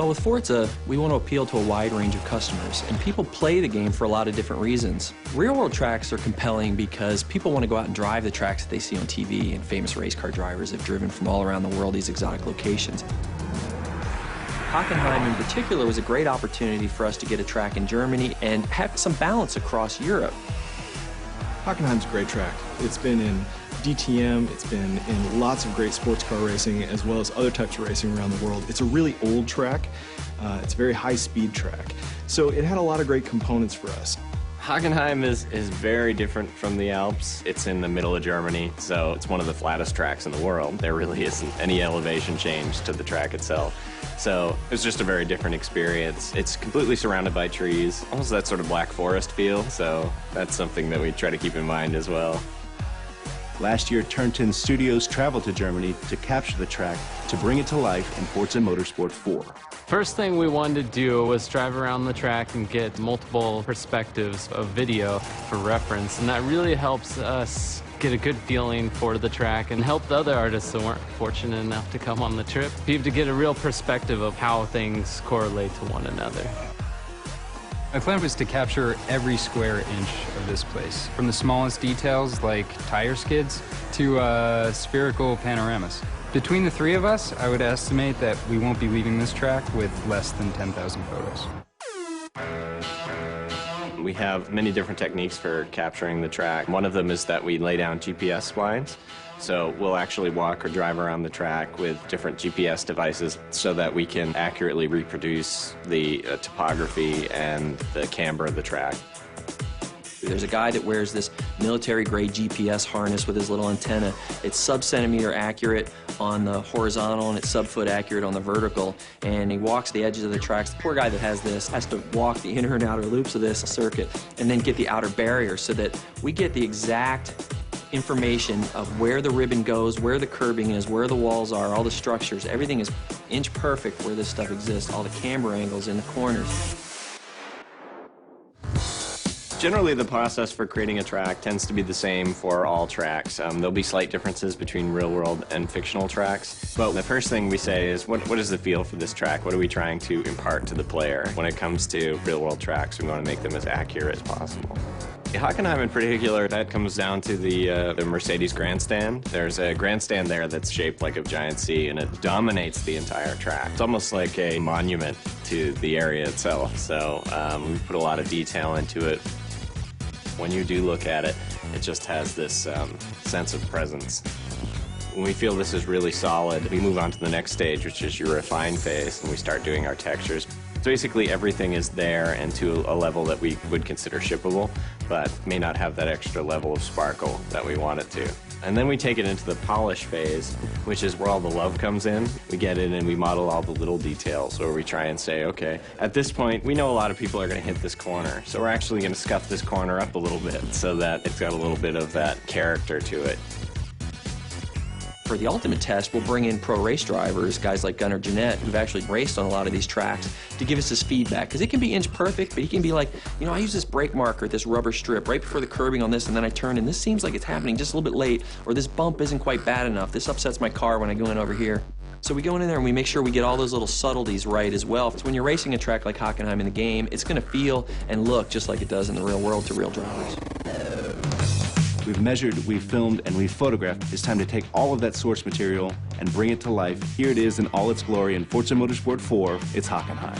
Well, with Forza, we want to appeal to a wide range of customers, and people play the game for a lot of different reasons. Real-world tracks are compelling because people want to go out and drive the tracks that they see on TV, and famous race car drivers have driven from all around the world these exotic locations. Hockenheim in particular was a great opportunity for us to get a track in Germany and have some balance across Europe. Hockenheim's a great track. It's been in DTM, it's been in lots of great sports car racing as well as other types of racing around the world. It's a really old track. It's a very high-speed track. So it had a lot of great components for us. Hockenheim is very different from the Alps. It's in the middle of Germany, so it's one of the flattest tracks in the world. There really isn't any elevation change to the track itself. So it was just a very different experience. It's completely surrounded by trees, almost that sort of Black Forest feel, so that's something that we try to keep in mind as well. Last year, Turn 10 Studios traveled to Germany to capture the track to bring it to life in Forza Motorsport 4. First thing we wanted to do was drive around the track and get multiple perspectives of video for reference, and that really helps us get a good feeling for the track and help the other artists that weren't fortunate enough to come on the trip be able to get a real perspective of how things correlate to one another. My plan was to capture every square inch of this place, from the smallest details like tire skids to spherical panoramas. Between the three of us, I would estimate that we won't be leaving this track with less than 10,000 photos. We have many different techniques for capturing the track. One of them is that we lay down GPS splines. So we'll actually walk or drive around the track with different GPS devices so that we can accurately reproduce the topography and the camber of the track. There's a guy that wears this military-grade GPS harness with his little antenna. It's sub-centimeter accurate on the horizontal and it's sub-foot accurate on the vertical, and he walks the edges of the tracks. The poor guy that has this has to walk the inner and outer loops of this circuit and then get the outer barrier so that we get the exact information of where the ribbon goes, where the curbing is, where the walls are, all the structures. Everything is inch perfect where this stuff exists, all the camber angles in the corners. Generally, the process for creating a track tends to be the same for all tracks. There'll be slight differences between real-world and fictional tracks, but the first thing we say is, what is the feel for this track? What are we trying to impart to the player? When it comes to real-world tracks, we want to make them as accurate as possible. Hockenheim in particular, that comes down to the Mercedes grandstand. There's a grandstand there that's shaped like a giant C, and it dominates the entire track. It's almost like a monument to the area itself, so we put a lot of detail into it. When you do look at it, it just has this sense of presence. When we feel this is really solid, we move on to the next stage, which is your refine phase, and we start doing our textures. So basically everything is there and to a level that we would consider shippable, but may not have that extra level of sparkle that we want it to. And then we take it into the polish phase, which is where all the love comes in. We get in and we model all the little details, where we try and say, okay, at this point, we know a lot of people are going to hit this corner, so we're actually going to scuff this corner up a little bit so that it's got a little bit of that character to it. For the ultimate test, we'll bring in pro race drivers, guys like Gunnar Jeanette, who've actually raced on a lot of these tracks, to give us this feedback. Because it can be inch perfect, but he can be like, you know, I use this brake marker, this rubber strip, right before the curbing on this, and then I turn, and this seems like it's happening just a little bit late, or this bump isn't quite bad enough. This upsets my car when I go in over here. So we go in there and we make sure we get all those little subtleties right as well. So when you're racing a track like Hockenheim in the game, it's going to feel and look just like it does in the real world to real drivers. We've measured, we've filmed, and we've photographed. It's time to take all of that source material and bring it to life. Here it is in all its glory in Forza Motorsport 4. It's Hockenheim.